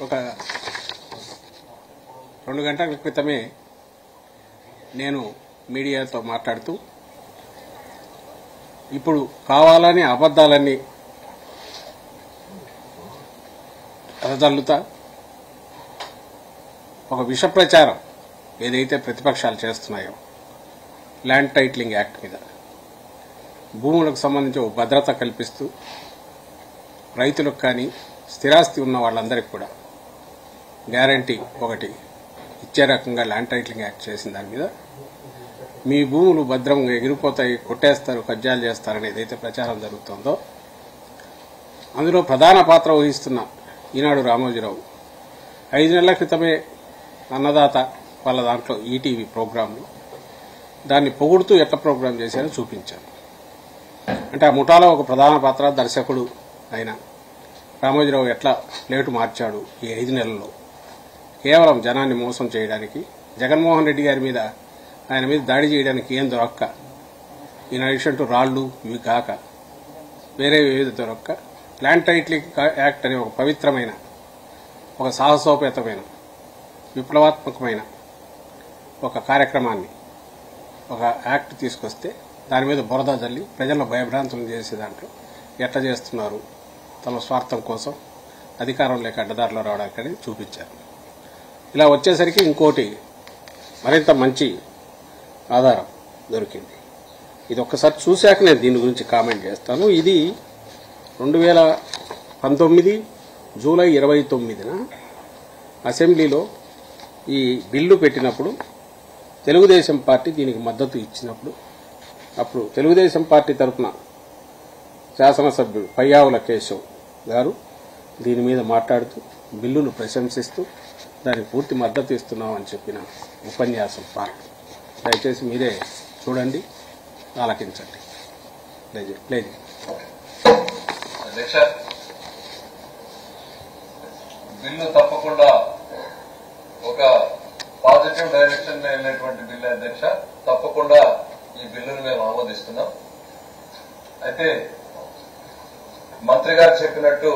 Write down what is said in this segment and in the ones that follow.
ఒక 2 గంటల క్రితమే నేను మీడియాతో మాట్లాడుతూ ఇప్పుడు కావాలని అబద్ధాలన్నీ రజల్లుతా ఒక విష ప్రచారం ఏదైతే ప్రతిపక్షాలు చేస్తున్నాయో ల్యాండ్ టైటిలింగ్ యాక్ట్ మీద భూములకు సంబంధించి ఒక భద్రత కల్పిస్తూ రైతులకు కానీ స్థిరాస్తి ఉన్న వాళ్ళందరికీ కూడా గ్యారంటీ ఒకటి ఇచ్చే రకంగా ల్యాండ్ టైటిలింగ్ యాక్ట్ చేసిన దాని మీద మీ భూములు భద్రంగా ఎగిరిపోతాయి, కొట్టేస్తారు, కబ్జాలు చేస్తారని ఏదైతే ప్రచారం జరుగుతుందో అందులో ప్రధాన పాత్ర వహిస్తున్న ఈనాడు రామోజీరావు 5 నెలల క్రితమే అన్నదాత వాళ్ళ దాంట్లో ఈటీవీ ప్రోగ్రాంలో దాన్ని పొగుడుతూ ఎట్లా ప్రోగ్రాం చేశారో చూపించారు. అంటే ఆ ముఠాలో ఒక ప్రధాన పాత్ర దర్శకుడు అయిన రామోజీరావు ఎట్లా ప్లేటు మార్చాడు ఈ 5 నెలల్లో కేవలం జనాన్ని మోసం చేయడానికి, జగన్మోహన్ రెడ్డి గారి మీద ఆయన మీద దాడి చేయడానికి ఏం దొరక్క, ఇన్ అడిషన్ టు రాళ్లు ఇవి కాక వేరే వివిధ దొరక్క ల్యాండ్ టైటిలింగ్ యాక్ట్ అనే ఒక పవిత్రమైన, ఒక సాహసోపేతమైన, విప్లవాత్మకమైన ఒక కార్యక్రమాన్ని, ఒక యాక్ట్ తీసుకొస్తే దాని మీద బురద జల్లి ప్రజలను భయభ్రాంతులు చేసే దాంట్లో ఎట్లా చేస్తున్నారు తమ స్వార్థం కోసం అధికారం లేక అడ్డదారిలో రావడానికని చూపించారు. ఇలా వచ్చేసరికి ఇంకోటి మరింత మంచి ఆధారం దొరికింది. ఇది ఒక్కసారి చూశాక నేను దీని గురించి కామెంట్ చేస్తాను. ఇది 2019 జూలై 29న అసెంబ్లీలో ఈ బిల్లు పెట్టినప్పుడు తెలుగుదేశం పార్టీ దీనికి మద్దతు ఇచ్చినప్పుడు అప్పుడు తెలుగుదేశం పార్టీ తరఫున శాసనసభ్యుడు పయ్యావుల కేశవ్ గారు దీని మీద మాట్లాడుతూ బిల్లును ప్రశంసిస్తూ దానికి పూర్తి మద్దతు ఇస్తున్నామని చెప్పిన ఉపన్యాసం పార్ట్ దయచేసి మీరే చూడండి, ఆలకించండి. ప్లీజ్. అధ్యక్ష, బిల్లు తప్పకుండా ఒక పాజిటివ్ డైరెక్షన్ లో వెళ్ళినటువంటి బిల్లు అధ్యక్ష. తప్పకుండా ఈ బిల్లును మేము ఆమోదిస్తున్నాం. అయితే మంత్రి గారు చెప్పినట్టు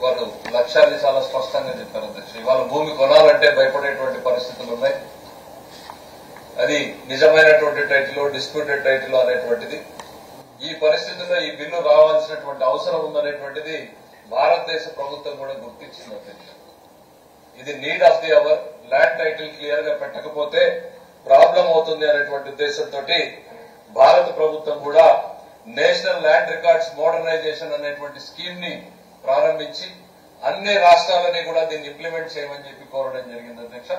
వారు లక్ష్యాన్ని చాలా స్పష్టంగా చెప్పారు అధ్యక్ష. ఇవాళ భూమి కొనాలంటే భయపడేటువంటి పరిస్థితులు ఉన్నాయి. అది నిజమైనటువంటి టైటిల్, డిస్ప్యూటెడ్ టైటిల్ అనేటువంటిది. ఈ పరిస్థితుల్లో ఈ బిల్లు రావాల్సినటువంటి అవసరం ఉందనేటువంటిది భారతదేశ ప్రభుత్వం కూడా గుర్తించింది అధ్యక్ష. ఇది need of the hour. Land title clear గా పెట్టకపోతే ప్రాబ్లం అవుతుంది అనేటువంటి ఉద్దేశంతో భారత ప్రభుత్వం కూడా నేషనల్ ల్యాండ్ రికార్డ్స్ మోడర్నైజేషన్ అనేటువంటి స్కీమ్ ని ప్రారంభించి అన్ని రాష్ట్రాలని కూడా దీన్ని ఇంప్లిమెంట్ చేయమని చెప్పి కోరడం జరిగింది అధ్యక్ష.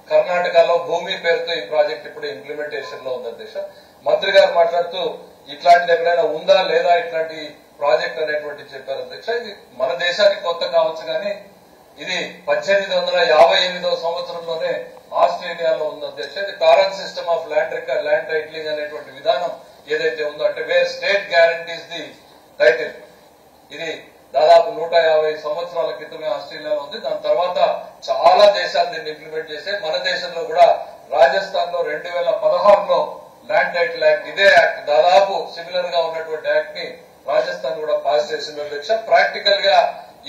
కర్ణాటకలో భూమి పేరుతో ఈ ప్రాజెక్ట్ ఇప్పుడు ఇంప్లిమెంటేషన్ లో ఉంది అధ్యక్ష. మంత్రి గారు మాట్లాడుతూ ఇట్లాంటిది ఎక్కడైనా ఉందా లేదా ఇట్లాంటి ప్రాజెక్ట్ అనేటువంటి చెప్పారు అధ్యక్ష. ఇది మన దేశానికి కొత్త కావచ్చు కానీ ఇది 1858వ సంవత్సరంలోనే ఆస్ట్రేలియాలో ఉంది అధ్యక్ష. ఇది కారన్ సిస్టమ్ ఆఫ్ ల్యాండ్ టైటిలింగ్ అనేటువంటి విధానం ఏదైతే ఉందో, అంటే wear state guarantees the title, ఇది దాదాపు 150 సంవత్సరాల క్రితమే ఆస్ట్రేలియాలో ఉంది. దాని తర్వాత చాలా దేశాలు దీన్ని ఇంప్లిమెంట్ చేశాయి. మన దేశంలో కూడా రాజస్థాన్ లో 2016లో ల్యాండ్ టైటిల్ యాక్ట్, ఇదే యాక్ట్ దాదాపు సిమిలర్ గా ఉన్నటువంటి యాక్ట్ ని రాజస్థాన్ కూడా పాస్ చేసింది అధ్యక్ష. ప్రాక్టికల్ గా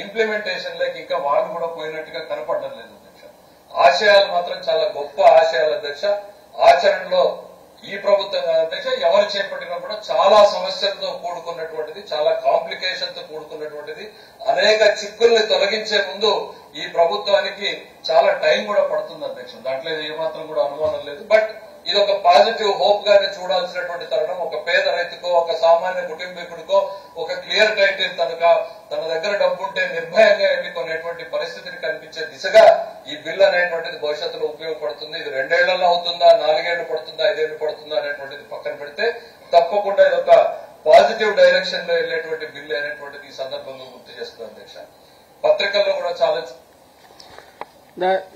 ఇంప్లిమెంటేషన్ లేక ఇంకా వాళ్ళు కూడా పోయినట్టుగా కనపడడం లేదు అధ్యక్ష. ఆశయాలు మాత్రం చాలా గొప్ప ఆశయాలు అధ్యక్ష. ఆచరణలో ఈ ప్రభుత్వం అధ్యక్ష ఎవరు చేపట్టినా కూడా చాలా సమస్యలతో కూడుకున్నటువంటిది, చాలా కాంప్లికేషన్ తో కూడుకున్నటువంటిది. అనేక చిక్కుల్ని తొలగించే ముందు ఈ ప్రభుత్వానికి చాలా టైం కూడా పడుతుంది అధ్యక్ష. దాంట్లో ఏమాత్రం కూడా అనుమానం లేదు. బట్ ఇది ఒక పాజిటివ్ హోప్ గానే చూడాల్సినటువంటి తరుణం. ఒక పేద రైతుకో, ఒక సామాన్య కుటుంబీకుడికో ఒక క్లియర్ టైటిల్ తన దగ్గర డబ్బుంటే నిర్భయంగా ఎన్నుకునేటువంటి పరిస్థితిని కనిపించే దిశగా ఈ బిల్ అనేటువంటిది భవిష్యత్తులో ఉపయోగపడుతుంది. ఇది 2 ఏళ్లలో అవుతుందా, 4 ఏళ్లు పడుతుందా, 5 ఏళ్లు పడుతుందా అనేటువంటిది పక్కన పెడితే తప్పకుండా ఇది ఒక పాజిటివ్ డైరెక్షన్ లో వెళ్లేటువంటి బిల్ అనేటువంటిది ఈ సందర్భంగా గుర్తు చేస్తుంది అధ్యక్ష. పత్రికల్లో కూడా చాలా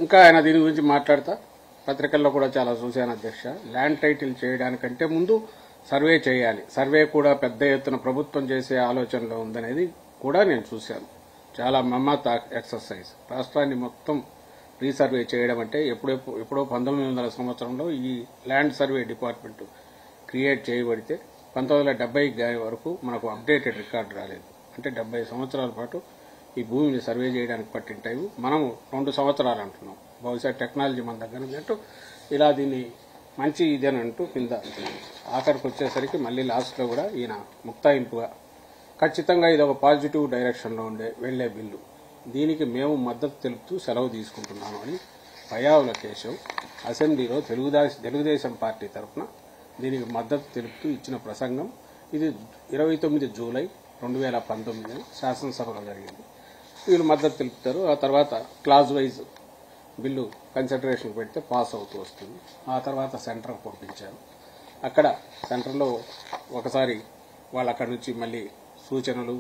ఇంకా ఆయన దీని గురించి మాట్లాడతా పత్రికల్లో కూడా చాలా చూశాను అధ్యక్ష. ల్యాండ్ టైటిల్ చేయడానికంటే ముందు సర్వే చేయాలి, సర్వే కూడా పెద్ద ఎత్తున ప్రభుత్వం చేసే ఆలోచనలో ఉందనేది కూడా నేను చూశాను. చాలా మమ్మత ఎక్సర్సైజ్. రాష్ట్రాన్ని మొత్తం రీసర్వే చేయడం అంటే ఎప్పుడో 1900 సంవత్సరంలో ఈ ల్యాండ్ సర్వే డిపార్ట్మెంట్ క్రియేట్ చేయబడితే 1970 వరకు మనకు అప్డేటెడ్ రికార్డు రాలేదు. అంటే 70 సంవత్సరాల పాటు ఈ భూమిని సర్వే చేయడానికి పట్టిన టైం మనం 2 సంవత్సరాలు అంటున్నాం. బహుశా టెక్నాలజీ మన దగ్గర ఉన్నట్టు ఇలా దీన్ని మంచి ఇదని అంటూ కింద ఆఖరికి వచ్చేసరికి మళ్ళీ లాస్ట్లో కూడా ఈయన ముక్తాయింపుగా ఖచ్చితంగా ఇది ఒక పాజిటివ్ డైరెక్షన్లో వెళ్లే బిల్లు, దీనికి మేము మద్దతు తెలుపుతూ సెలవు తీసుకుంటున్నాము అని పయ్యావుల కేశవ్ అసెంబ్లీలో తెలుగుదేశం పార్టీ తరఫున దీనికి మద్దతు తెలుపుతూ ఇచ్చిన ప్రసంగం. ఇది 29 జూలై 2019 శాసనసభలో జరిగింది. వీళ్ళు మద్దతు తెలుపుతారు. ఆ తర్వాత క్లాజ్ వైజ్ బిల్లు కన్సిడరేషన్ పెడితే పాస్ అవుతూ వస్తుంది. ఆ తర్వాత సెంటర్కి పంపించారు. అక్కడ సెంటర్లో ఒకసారి వాళ్ళు అక్కడి నుంచి మళ్ళీ సూచనలు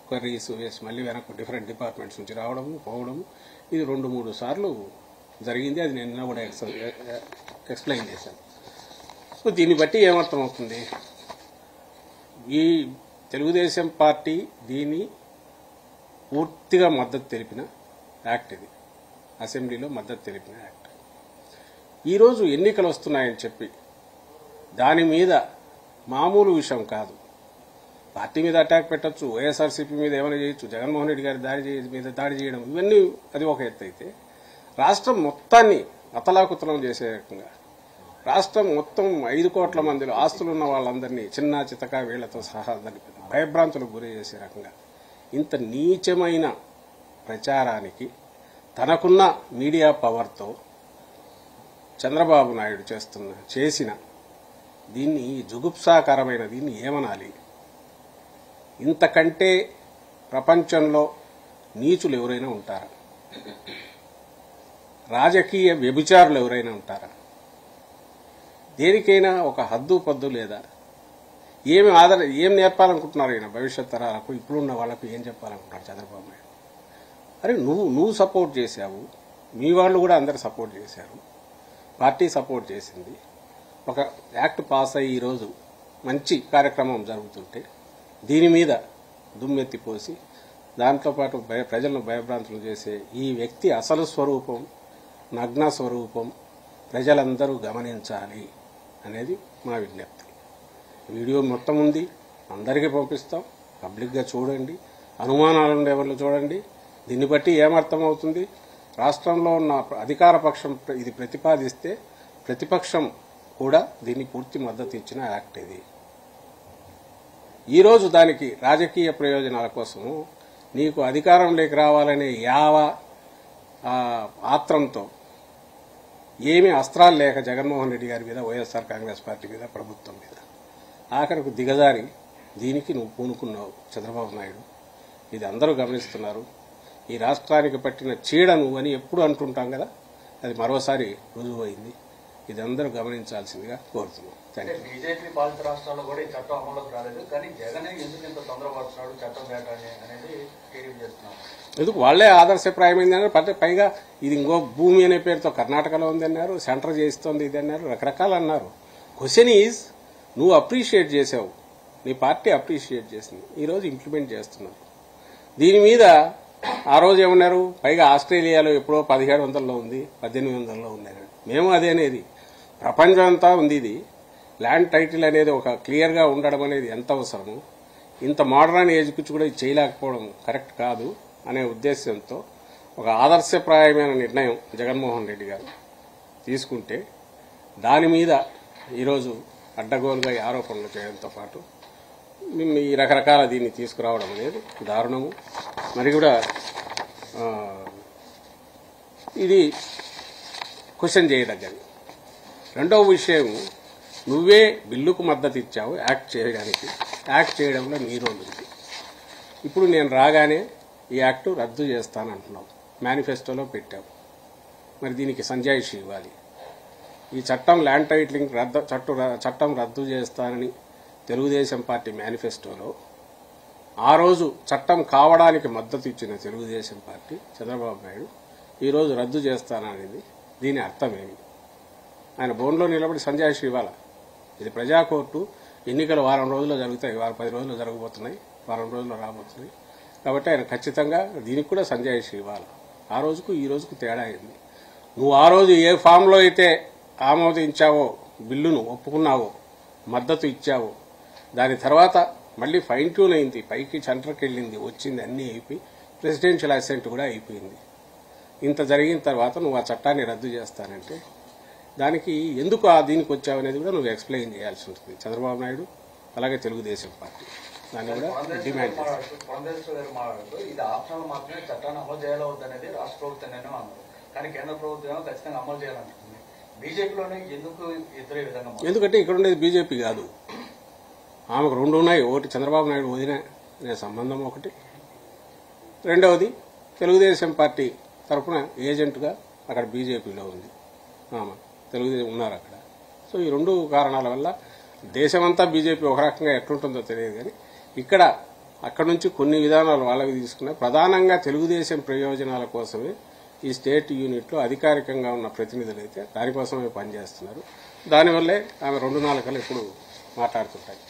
క్వరీస్ వేసి మళ్ళీ వెనక్కు డిఫరెంట్ డిపార్ట్మెంట్స్ నుంచి రావడము పోవడము ఇది 2-3 సార్లు జరిగింది. అది నిన్న కూడా ఎక్స్ప్లెయిన్ చేశాను. సో దీన్ని బట్టి ఏమర్థం అవుతుంది, ఈ తెలుగుదేశం పార్టీ దీన్ని పూర్తిగా మద్దతు తెలిపిన యాక్ట్, ఇది అసెంబ్లీలో మద్దతు తెలిపిన యాక్ట్. ఈరోజు ఎన్నికలు వస్తున్నాయని చెప్పి దాని మీద మామూలు విషయం కాదు, పార్టీ మీద అటాక్ పెట్టచ్చు, వైఎస్ఆర్సీపీ మీద ఏమైనా చేయొచ్చు, జగన్మోహన్ రెడ్డి గారి మీద దాడి చేయడం, ఇవన్నీ అది ఒక ఎత్తు అయితే రాష్ట్రం మొత్తాన్ని అతలాకుతలం చేసే రకంగా, రాష్ట్రం మొత్తం 5 కోట్ల మందిలో ఆస్తులున్న వాళ్ళందరినీ చిన్న చితక వీళ్లతో సహా భయభ్రాంతులకు గురి చేసే రకంగా ఇంత నీచమైన ప్రచారానికి తనకున్న మీడియా పవర్తో చంద్రబాబు నాయుడు చేసిన దీన్ని జుగుప్సాకరమైన దీన్ని ఏమనాలి? ఇంతకంటే ప్రపంచంలో నీచులు ఎవరైనా ఉంటారా? రాజకీయ వ్యభిచారులు ఎవరైనా ఉంటారా? దేనికైనా ఒక హద్దు పద్దు లేదా? ఏం నేర్పాలనుకుంటున్నారు ఈయన భవిష్యత్ తరాలకు, ఇప్పుడున్న వాళ్ళకు ఏం చెప్పాలనుకుంటున్నారు చంద్రబాబు నాయుడు? అరే నువ్వు సపోర్ట్ చేశావు, మీ వాళ్ళు కూడా అందరు సపోర్ట్ చేశారు, పార్టీ సపోర్ట్ చేసింది, ఒక యాక్ట్ పాస్ అయ్యి ఈరోజు మంచి కార్యక్రమం జరుగుతుంటే దీని మీద దుమ్మెత్తిపోసి దాంతోపాటు ప్రజలను భయభ్రాంతులు చేసే ఈ వ్యక్తి అసలు స్వరూపం, నగ్న స్వరూపం ప్రజలందరూ గమనించాలి అనేది మా విజ్ఞప్తి. వీడియో మొత్తం ఉంది, అందరికీ పంపిస్తాం, పబ్లిక్గా చూడండి, అనుమానాలు ఉండే వాళ్ళు చూడండి. దీన్ని బట్టి ఏమర్థమవుతుంది, రాష్ట్రంలో ఉన్న అధికార పక్షం ఇది ప్రతిపాదిస్తే ప్రతిపక్షం కూడా దీన్ని పూర్తి మద్దతు ఇచ్చిన యాక్ట్ ఇది. ఈరోజు దానికి రాజకీయ ప్రయోజనాల కోసము నీకు అధికారంలోకి రావాలనే ఆత్రంతో ఏమీ అస్త్రాలు లేక జగన్మోహన్ రెడ్డి గారి మీద, వైఎస్ఆర్ కాంగ్రెస్ పార్టీ మీద, ప్రభుత్వం మీద ఆఖరకు దిగజారి దీనికి నువ్వు పూనుకున్నావు చంద్రబాబు నాయుడు. ఇది అందరూ గమనిస్తున్నారు. ఈ రాష్ట్రానికి పట్టిన చీడ నువ్వని ఎప్పుడు అంటుంటాం కదా, అది మరోసారి రుజువైంది. ఇది అందరూ గమనించాల్సిందిగా కోరుతున్నాం. బీజేపీ పాలిత రాష్ట్రాల్లో కూడా ఈ చట్టం అమలులోకి రాలేదు, కానీ జగన్ ఎందుకు ఇంత తొందరపడుతున్నాడు చట్టం వేటాన్ని అనేది టీడీపీ చేస్తున్నారు. ఎందుకు వాళ్లే ఆదర్శప్రాయమైంది అన్నారు. పైగా ఇది ఇంకో భూమి అనే పేరుతో కర్ణాటకలో ఉంది అన్నారు, సెంటర్ చేస్తోంది ఇది అన్నారు, రకరకాలు అన్నారు. క్వశ్చన్ ఈజ్, నువ్వు అప్రిషియేట్ చేసావు, నీ పార్టీ అప్రిషియేట్ చేసింది, ఈరోజు ఇంప్లిమెంట్ చేస్తున్నారు. దీని మీద ఆ రోజు ఏమన్నారు, పైగా ఆస్ట్రేలియాలో ఎప్పుడో 1700లో ఉంది, 1800లో ఉంది. మేము అదే అనేది, ప్రపంచం అంతా ఉంది. ఇది ల్యాండ్ టైటిల్ అనేది ఒక క్లియర్గా ఉండడం అనేది ఎంత అవసరము, ఇంత మోడర్న్ ఏజ్కి కూడా ఇది చేయలేకపోవడం కరెక్ట్ కాదు అనే ఉద్దేశంతో ఒక ఆదర్శప్రాయమైన నిర్ణయం జగన్మోహన్ రెడ్డి గారు తీసుకుంటే దాని మీద ఈరోజు అడ్డగోలుగా ఆరోపణలు చేయడంతో పాటు ఈ రకరకాల దీన్ని తీసుకురావడం అనేది దారుణము. మరి కూడా ఇది క్వశ్చన్ చేయదగ్గది. రెండవ విషయం, నువ్వే బిల్లుకు మద్దతు ఇచ్చావు యాక్ట్ చేయడానికి, యాక్ట్ చేయడంలో నీ రోల్ ఉంది. ఇప్పుడు నేను రాగానే ఈ యాక్టు రద్దు చేస్తానంటున్నావు, మేనిఫెస్టోలో పెట్టావు. మరి దీనికి సంజాయిషి ఇవ్వాలి. ఈ చట్టం ల్యాండ్ టైటిలింగ్ చట్టం రద్దు చేస్తానని తెలుగుదేశం పార్టీ మేనిఫెస్టోలో ఆ రోజు చట్టం కావడానికి మద్దతు ఇచ్చిన తెలుగుదేశం పార్టీ చంద్రబాబు నాయుడు ఈరోజు రద్దు చేస్తాననేది దీని అర్థమేమి? ఆయన బోన్లో నిలబడి సంజాయిషి ఇవ్వాలి. ఇది ప్రజా కోర్టు, ఎన్నికలు వారం రోజుల్లో జరుగుతాయి, 10 రోజుల్లో జరగబోతున్నాయి, వారం రోజుల్లో రాబోతున్నాయి. కాబట్టి ఆయన ఖచ్చితంగా దీనికి కూడా సంజాయిషి ఇవ్వాలి. ఆ రోజుకు ఈ రోజుకు తేడా అయింది. నువ్వు ఆ రోజు ఏ ఫామ్లో అయితే ఆమోదించావో, బిల్లును ఒప్పుకున్నావో, మద్దతు ఇచ్చావో, దాని తర్వాత మళ్ళీ ఫైన్ ట్యూన్ అయింది, పైకి సెంటర్కి వెళ్ళింది, వచ్చింది, అన్నీ అయిపోయి ప్రెసిడెన్షియల్ అసెంట్ కూడా అయిపోయింది. ఇంత జరిగిన తర్వాత నువ్వు ఆ చట్టాన్ని రద్దు చేస్తానంటే దానికి ఎందుకు దీనికి వచ్చావు అనేది కూడా నువ్వు ఎక్స్ప్లెయిన్ చేయాల్సి ఉంటుంది. చంద్రబాబు నాయుడు అలాగే తెలుగుదేశం పార్టీ దాన్ని కూడా డిమాండ్ చేస్తారు. పురంధేశ్వర గారు మాట్లాడుతూ ఇది ఆప్షనల్ మాత్రమే, చట్టాన్ని అమలు చేయాలి వద్దనేది రాష్ట్ర ప్రభుత్వం నిర్ణయం అన్నారు. కానీ కేంద్ర ప్రభుత్వం ఏమో ఖచ్చితంగా అమలు చేయాలంటుంది. బీజేపీలోనే ఎందుకు ఇద్దరే విధంగా? ఎందుకంటే ఇక్కడ ఉండేది బీజేపీ కాదు, ఆమెకు రెండు ఉన్నాయి. ఒకటి చంద్రబాబు నాయుడు వదిన అనే సంబంధం ఒకటి, రెండవది తెలుగుదేశం పార్టీ తరఫున ఏజెంట్గా అక్కడ బీజేపీలో ఉంది ఆమె, తెలుగుదేశం ఉన్నారు అక్కడ. సో ఈ రెండు కారణాల వల్ల దేశమంతా బీజేపీ ఒక రకంగా ఎట్లుంటుందో తెలియదు, కానీ ఇక్కడ అక్కడ నుంచి కొన్ని విధానాలు వాళ్ళకి తీసుకున్నా ప్రధానంగా తెలుగుదేశం ప్రయోజనాల కోసమే ఈ స్టేట్ యూనిట్లో అధికారికంగా ఉన్న ప్రతినిధులు అయితే దానికోసమే పనిచేస్తున్నారు. దానివల్లే ఆమె 2 నాలుకలు ఎప్పుడు మాట్లాడుతుంటాయి.